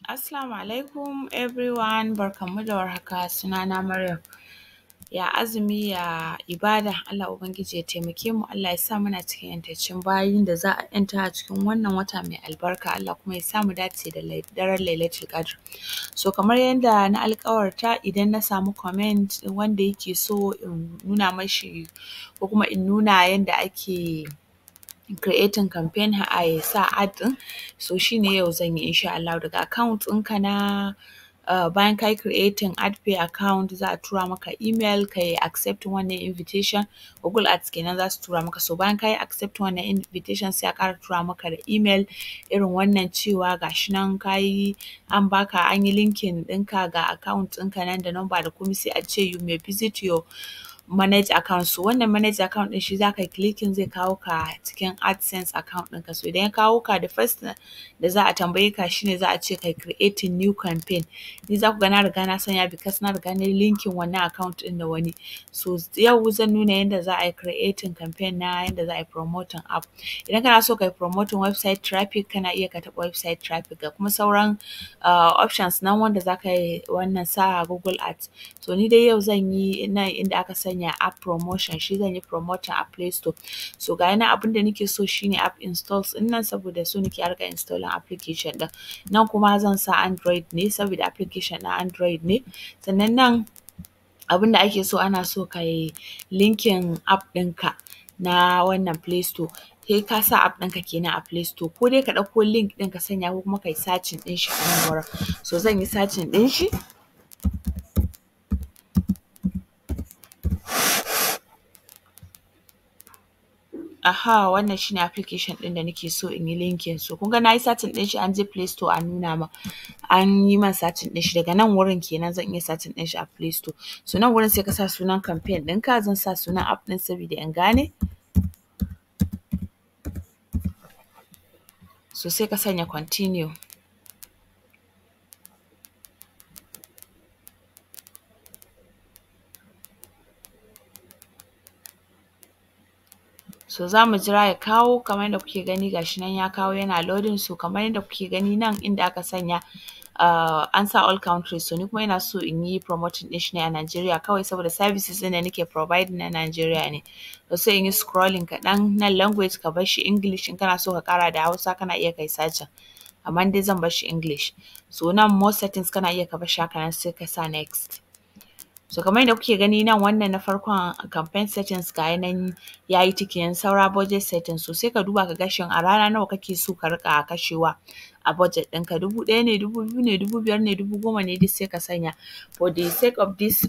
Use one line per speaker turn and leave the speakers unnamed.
Assalamu alaikum everyone, barkanmu da warhaka, sunana Maryam. Ya azumi, ya ibada, Allah Ubangiji ya taimake mu, Allah ya sa muna cikin ‘yantaccen bayin da za a ‘yanta a cikin wannan wata mai albarka, Allah kuma ya sa mu dace da daren Lailatul Qadr. So kamar yadda na alƙawarta, idan na samu comment wanda yake so in nuna mashi ko kuma in nuna yanda ake creating campaign a sa ad ɗin, so shi ne yau zan yi insha Allah. Daga account ɗinka na bayan ka yi creating ad pay account, za a tura maka email ka yi accepting wannan invitation, Google Ads kenan za su tura maka. So bayan ka yi accepting wannan invitation, sai a ƙara tura maka da email irin wannan cewa ga shi nan ka yi, an yi linking ɗinka ga account ɗinka nan da number da komai, sai a ce you may visit your manage account. So wannan manage account ɗin shi za ka yi clicking, zai kawo ka cikin AdSense account ɗinka. So idan ya kawo ka, da first da za a tambaye ka shi ne za a ce ka yi creating new campaign. Ni za ku ga na riga na sanya because na riga na yi linking wannan account ɗin da wani. So yau zan nuna yadda za a yi creating campaign na yadda za a yi promoting app. Idan kana so ka yi promoting website traffic, kana iya ka taɓa website traffic da kuma sauran options nan wanda za ka yi wannan sa Google Ads. So ni dai yau zan yi nan inda aka sanya app promotion, shi zan yi promoting a Play Store. So ga yana abin da nake so shi ne app installs ɗin nan, saboda so nake a riƙa installing application ɗin. Nan kuma zan sa Android ne saboda application na Android ne. Sannan nan abin da ake so, ana so ka yi linking app ɗinka na wannan Play Store. Sai ka sa app ɗinka kenan a Play Store, ko dai ka ɗauko link ɗin ka sanya ko kuma ka yi searching ɗin shi a nan wurin. So zan yi searching ɗin shi. Aha, wannan shi ne application ɗin da nake so in yi linking. So kun ga na yi searching ɗin shi, an je Play Store an nuna min, an yi min searching ɗin shi. Daga nan wurin kenan zan iya searching ɗin shi a Play Store. So nan wurin sai ka sa sunan campaign ɗinka, zan sa sunan app ɗin saboda in gane. So sai ka sanya continue. So za mu jira ya kawo, kamar yadda kuke gani ga shi nan ya kawo yana loading. So kamar yadda kuke gani nan inda aka sanya an sa all countries. So ni kuma ina so in yi promoting ɗin shi ne a Nigeria kawai, saboda services ɗin da nake providing na Nigeria ne. So sai in yi scrolling kaɗan, nan language ka bar shi English, in kana so ka ƙara da Hausa kana iya kai searching, amma dai zan bar shi English. So nan more settings kana iya ka bar shi haka nan, sai ka sa next. So kamar yadda kuke gani nan, wannan na farkon campaign settings ga nan ya yi ticking, saura budget settings. So sai ka duba ka ga shin a rana nawa kake so ka riƙa kashewa a budget ɗinka, 1,000 ne, 2,000 ne, 5,000 ne, 10,000 ne, duk sai ka sanya. For the sake of this